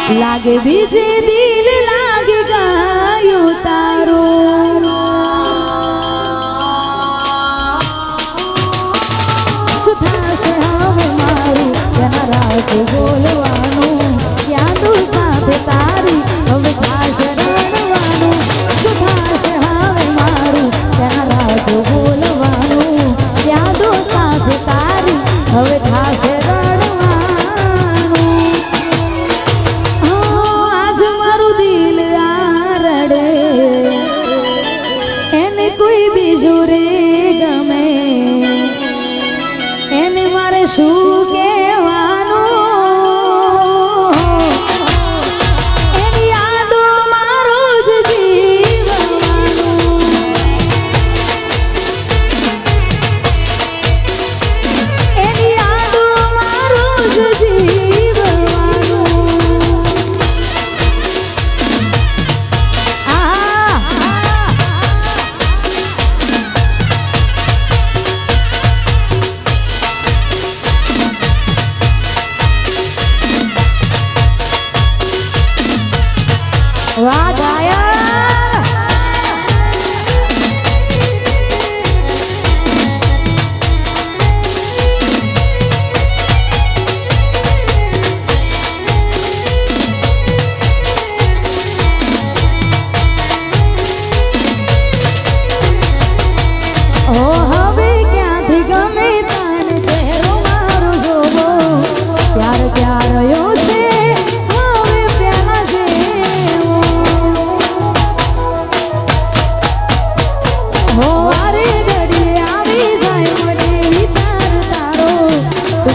लागे बीजे दिल लागे गायो तारो सुधासे हवे मारू याना राज बोलवानू यादू साथे तारी हवे थाशे रडवानू सुधासे हवे मारू याना राज बोलवानू यादू साथे तारी हवे थाशे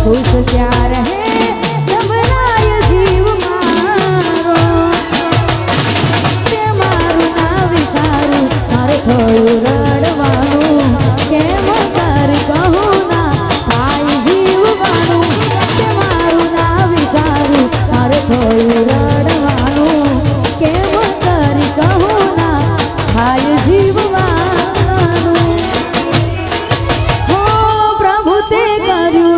खुश क्या रहे जब लाय जीव मारो ते मारू ना विचारू मारे थोड़ू रड़वानू केम कर कहूँ ना थाय जीव मानू ते मारू ना विचारू मारे थोड़ू रड़वानू केम कर कहूँ ना थाय जीव मानू हो प्रभु ते कर्यु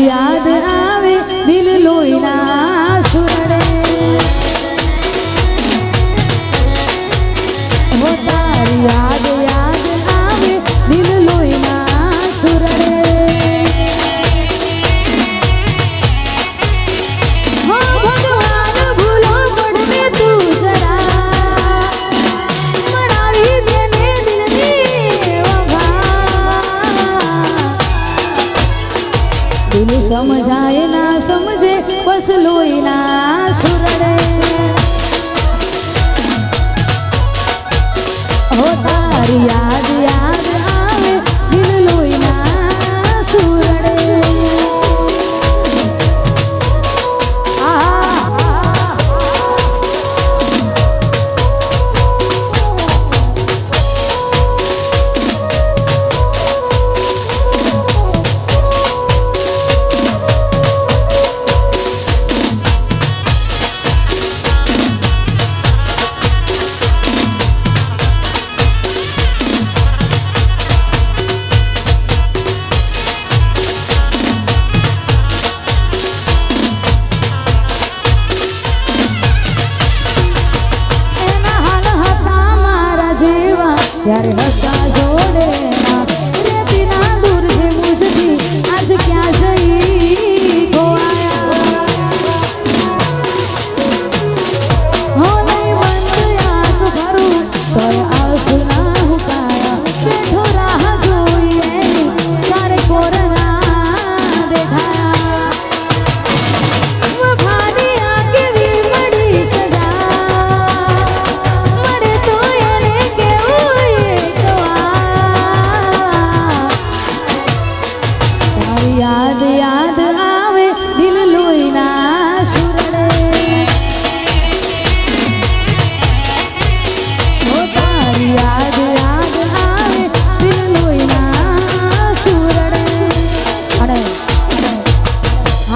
याद आवे दिल लोईना सुरड़े वो तारी याद आवे दिल लोईना सुरड़े हो भगवान भूलो पड़ने तू जरा मनावी देने दिल वफा दिल समझाए ना समझे बस लोई ना सुरड़े हो तारी याद आवे दिल लोई ना सुरड़े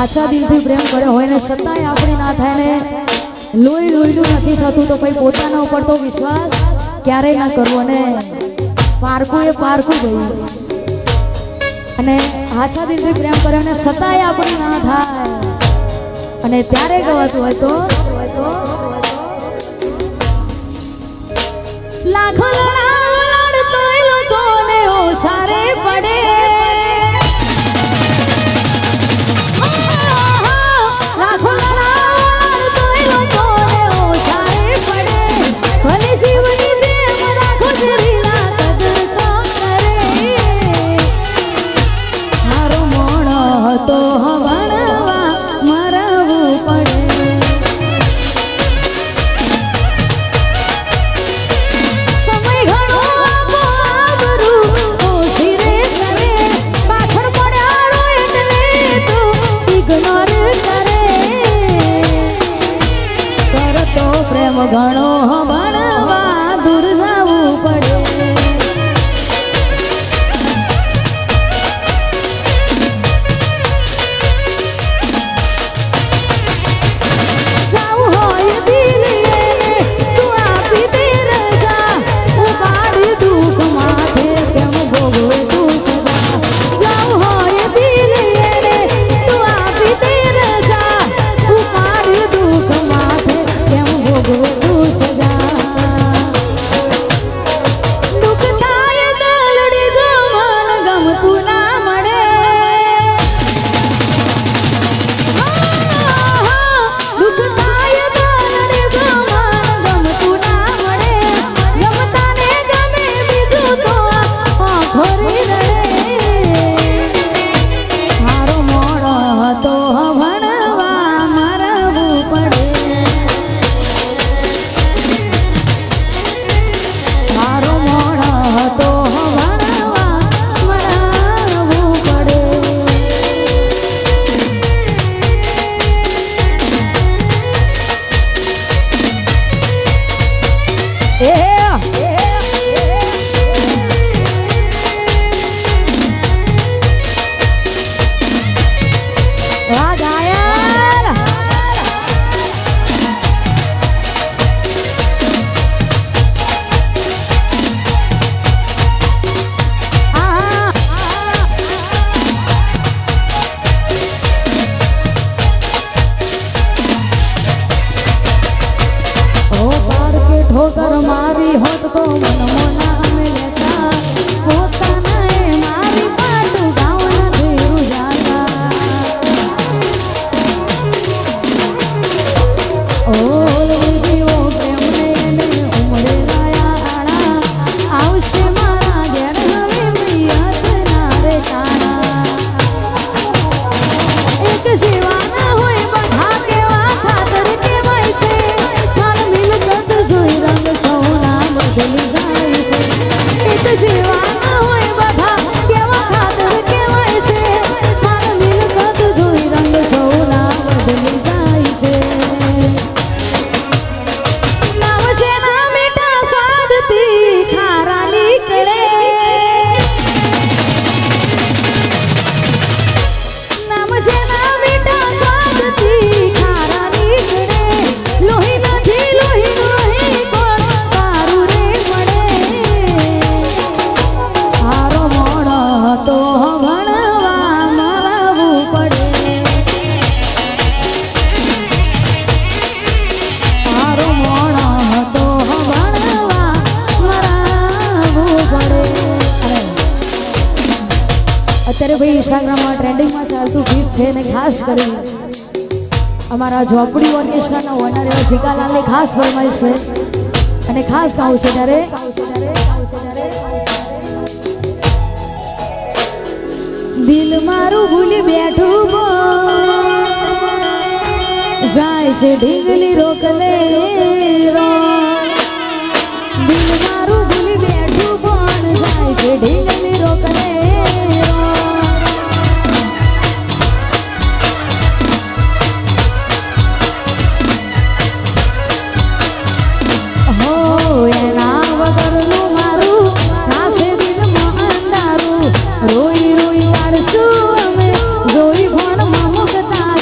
સાચા દિલથી પ્રેમ કર્યો હોય ને છતાંય આપણી ના થાય ને લોહીનું નથી થતું તો પછી પોતાના ઉપર તો વિશ્વાસ ક્યારેય ના કરવો ને પારકું એ પારકું ગયું અને સાચા દિલથી પ્રેમ કર્યો ને છતાંય આપણી ના થાય અને ત્યારે ગવાતું હોય તો લાખો લડાઈ લોકોને ઓસારે પડે લાખો લડાઈ લોકોને ઓસારે પડે ભલે જીવની જેમ રાખો જરીલા કદર ચોકરે હારો મોણો હતો હવણવા મરવું પડે ઘણો ભણવા દૂર જવું પડે જાવું હોય દિલ તું આપી દે રજા ઉપાડી દુઃખ માથે કેમ ભોગવે તું સદા જાવું હોય દિલ તું આપી દે રજા ઉપાડી દુઃખ માથે કેમ ભોગવે ठोकर मारी होत तो मन मोना में लेता पोता नहीं मारी पाटू गाँव न धीरू जाता ओ प्रेम ने उमरे लाया आड़ा आवश्य मारा घेर हमें मियत नारे तारा एक जीवाना होय बधा केवा खातर केवाय छे रंग सोना बदली જાય છે એક જીવાના હોય બધા કેવા ખાતર કેવાય છે સાર મિલકત જોઈ રંગ સોના બદલી જાય છે નામ છે ના મીઠા સ્વાદથી ખારા નીકળે નામ છે ના મીઠા સ્વાદથી ખારા નીકળે લોહી નથી લોહી તો ભણવા મરવું પડે મારો મોણો તો ભણવા મરવું પડે અત્યારે ભાઈ ઇન્સ્ટાગ્રામમાં ટ્રેન્ડિંગમાં ચાલતું ગીત છે ને ખાસ કરી અમારા ઝોપડી ઓર્કેસ્ટ્રાના ઓનર એવા જીગાલાલની ખાસ ફરમાઈશ છે અને ખાસ ગાવું છે ત્યારે દિલ મારું ભૂલી બેઠું જાય છે ઢીંગલી રોકલે દિલ મારું ભૂલી બેઠું પણ જાય છે ઢીંગલી રોકલે હો એના વગરનું મારું નાસે દિલમાં અંધારું રોઈ રોઈ કાઢશું અમે જોઈ ભણમાં મુકતા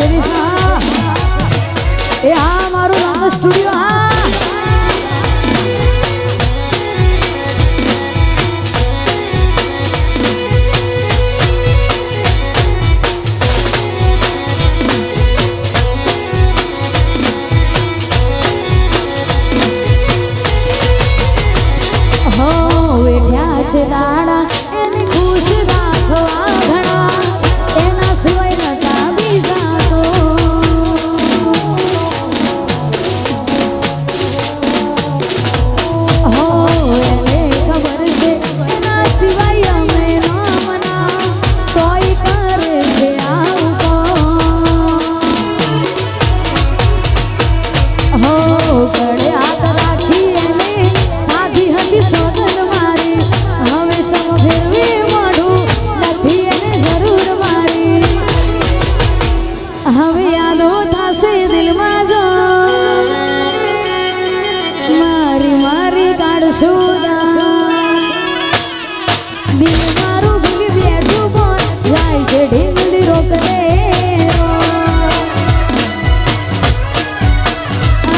શિરીષ એ હા મારું રંગ સ્ટુડિયો હા છે દાડા એને ખુશ રાખવા ઘણા એના સિવાય નતા બીજા તો હો એને ખબર છે એના સિવાય અમે ના મના તોય કરે છે આવું હો ગળે હાથ રાખી એને આધી હતી સોગંદ મારી હવે યાદો થશે દિલમાં જો મારી મારી કાઢશું દિલ મારું ભૂલી બેઠું પણ જાય છે ઢીંગલી રોકને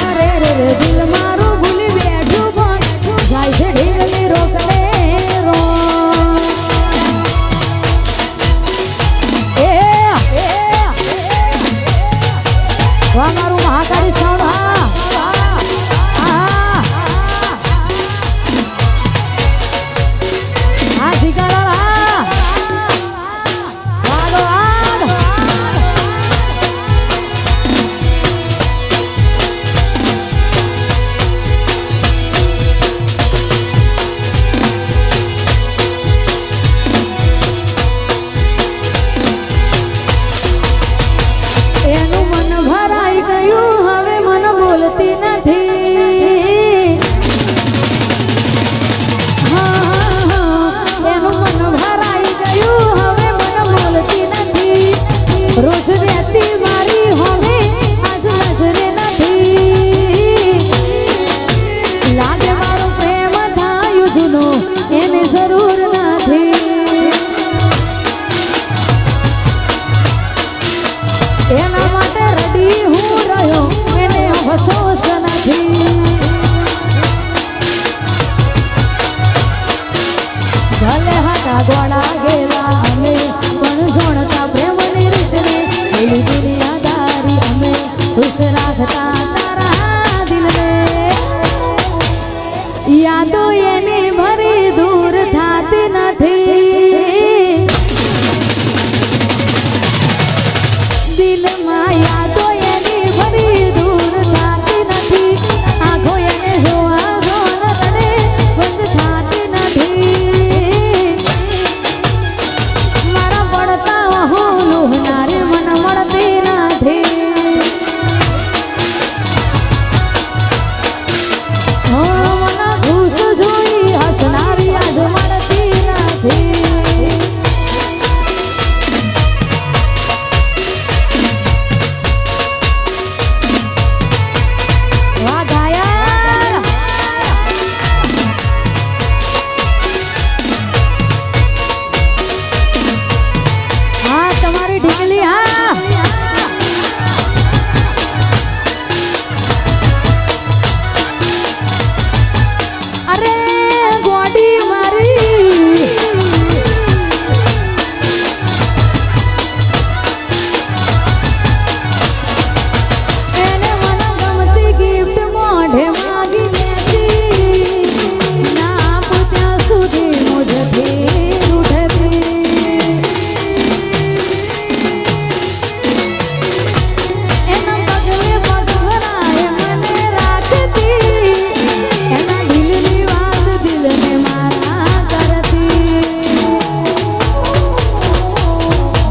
અરે રે દિલ મારું ભૂલી બેઠું પણ જાય છે ઢીંગલી રોકને વાહ મારું મહાકાળી સાઉન્ડ હા જીગાલા વાગો વાગ એનું મન ભરાઈ ગયું હવે મન બોલતી નથી એનું મન ભરાઈ ગયું હવે મન બોલતી નથી રોજ રહેતી મારી હવે આજ નજરે નથી લાગે મારો પ્રેમ થાયું જૂનો એને જરૂર નથી એના માટે રડી હું રહ્યો એને અફસોસ નથી ભલે હતા ગોળા ગેલા અમે પણ જોણતા પ્રેમની રીતને પેલી દુનિયાદારી અમે ખુશ રાખતા તારા દિલને યાદો એની ભરી દૂર થાતી નથી દિલમાં યાદો એની ભરી દૂર થાતી નથી આંખો એને જોવા જોન તને બંધ થાતી નથી મારા પડતા હું લોહનારી મન મળતી નથી હો મને ખુશ જોઈ હસનારી આજ મળતી નથી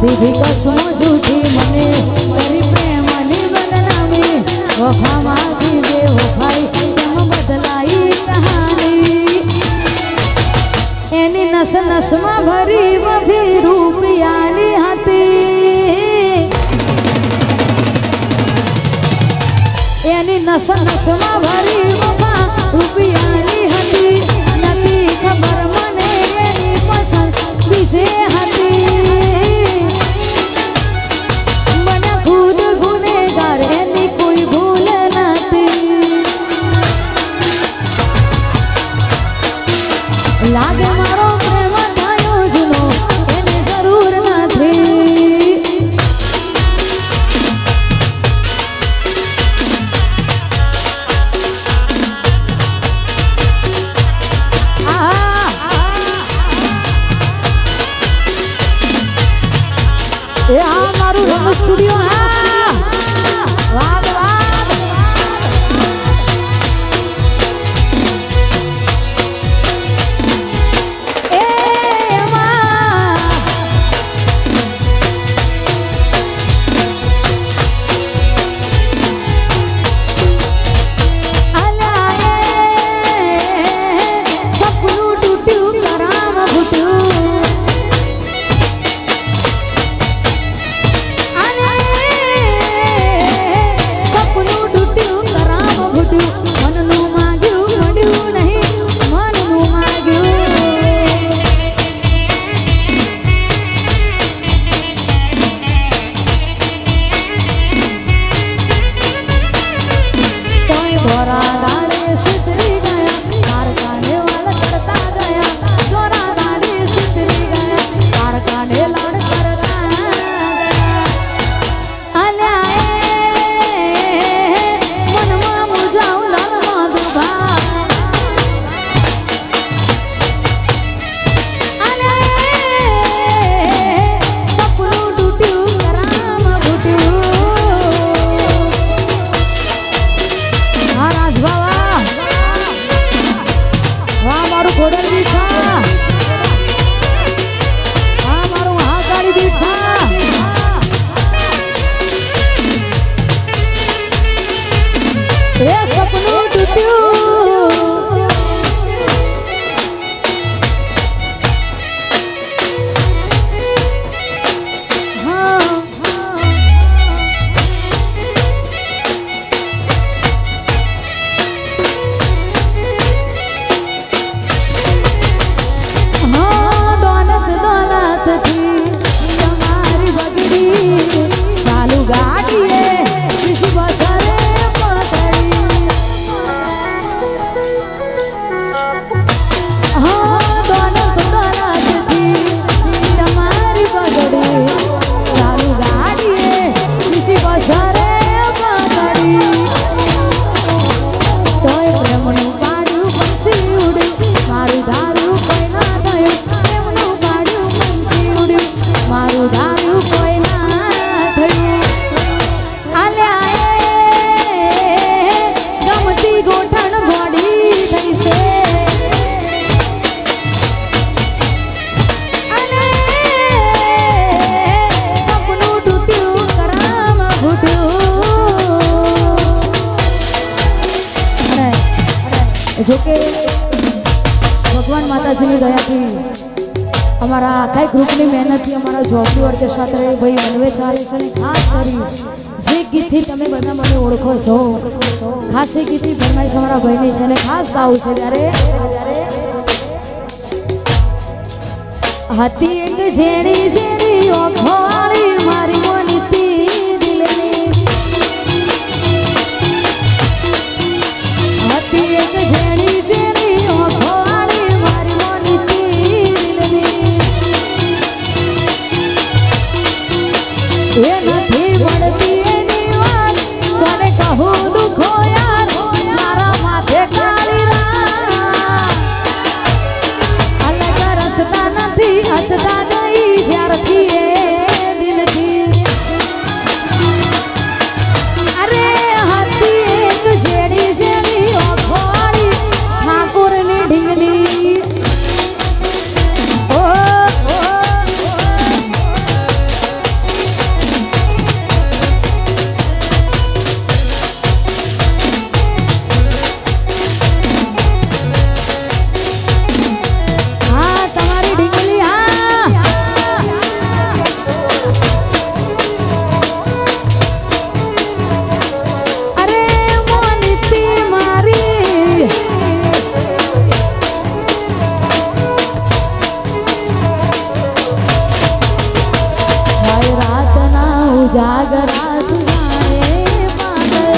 દીધી કસમો જૂઠી મને કરી પ્રેમની બદનામી વફામાંથી જે વફાઈ તેમ બદલાઈ કહાની એની નસ નસમાં ભરી વફી રૂપિયાની હતી એની નસ નસમાં ભરી વફા રૂપિયાની હતી નથી ખબર મને એની પસંદ બીજે હતી મને ખુદ જોરા દાડે સુધરી ગયા પારકાને વાલ કરતા ગયા જોરા દાડે સુધરી ગયા પારકાને લાડ કરતા ગયા અલ્યા મનમાં મુજાવ લાલ માધુભા જોકે ભગવાન માતાજીની દયાથી અમારા આખા ગ્રુપની મહેનતથી અમારા જોબની ઓર્કેસ્ટ્રા તરફ ભાઈ અન્વે ચાલે છે અને ખાસ કરી જે ગીતથી તમે બધા મને ઓળખો છો ખાસ એ ગીતની ફરમાઈશ અમારા ભાઈની છે અને ખાસ ગાવું છે ત્યારે હતી એક ઝેણી ઝેણી ઓખવાળી મારી મોનીતી દિલની હતી એક ઝેણી ઝેણી ઓખવાળી મારી મોનીતી દિલની એ નથી વળતી એની વાત કોને કહું દુખો યાર મારા માથે કાળી રાત અલગ રસતા નથી હસતા નહીં જ્યારથી એ દિલથી અરે હતી એક ઝેડી ઝેડી ઓખવાળી ઠાકોરની ઢીંગલી ઓ હા તમારી ઢીંગલી હા અરે મોનીતી મારી ભાઈ રાતના ઉજાગરા સુનાએ પાગલ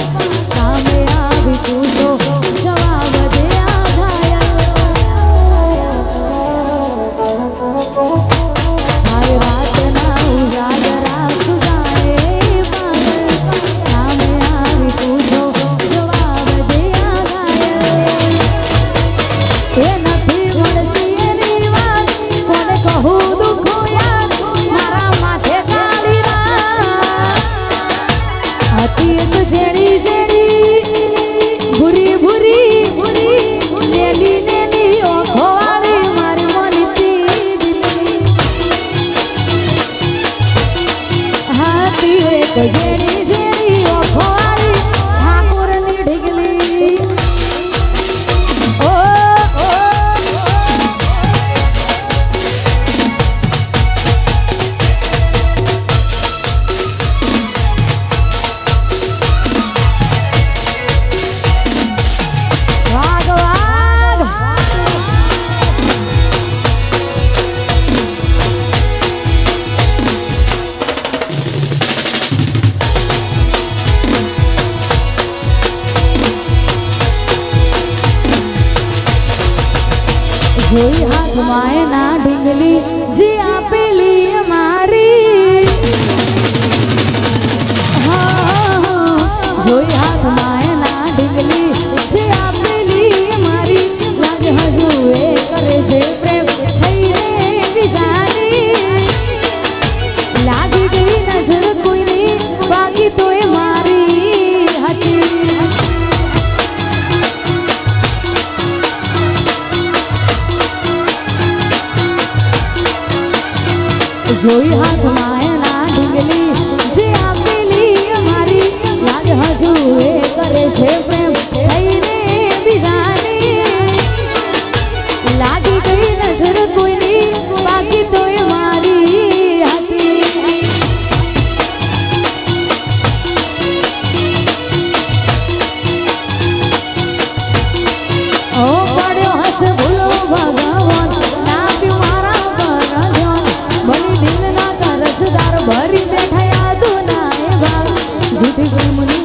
સામે આવી તું તો જવાબ દે આ ઘાયલ ભાઈ રાતના ઉજાગરા સુનાએ પાગલ સામે આવી તું તો જવાબ દે આ ઘાયલ એ નથી વળતી એની વાત કોને કહું દુખો યાર મારા માથે કાળી રાત હતી એક ઝેડી ઝેડી ભૂરી ભૂરી ભૂરી નેલી નેલી ઓખવાળી મારી મોનીતી દિલની હતી એક ઝેડી ઝેડી ઓખવાળી ઠાકોરની ઢીંગલી ઓ જોઈ હાથમાં એના ઢીંગલી જે આપેલી અમારી જોઈ હાથમાં એના ઢીંગલી જે આપેલી અમારી લાગે હજુ એ કરે છે પ્રેમ થઈને બીજાની લાગી ગઈ નજર કોઈની બાકી તો એ મારી હતી જોઈ હાથમાં એના ઢીંગલી જે આપેલી અમારી લાગે હજુ એ કરે છે પ્રેમ થઈને બીજાની લાગી ગઈ નજર કોઈની બાકી તો એ મારી હતી ઓ પડ્યો હશે ભૂલો ભગવાન ના પી મારા પર ધ્યાન બની દિલના કરજદાર ભરી બેઠા યાદો ના એ ભાગ જૂઠી પ્રેમની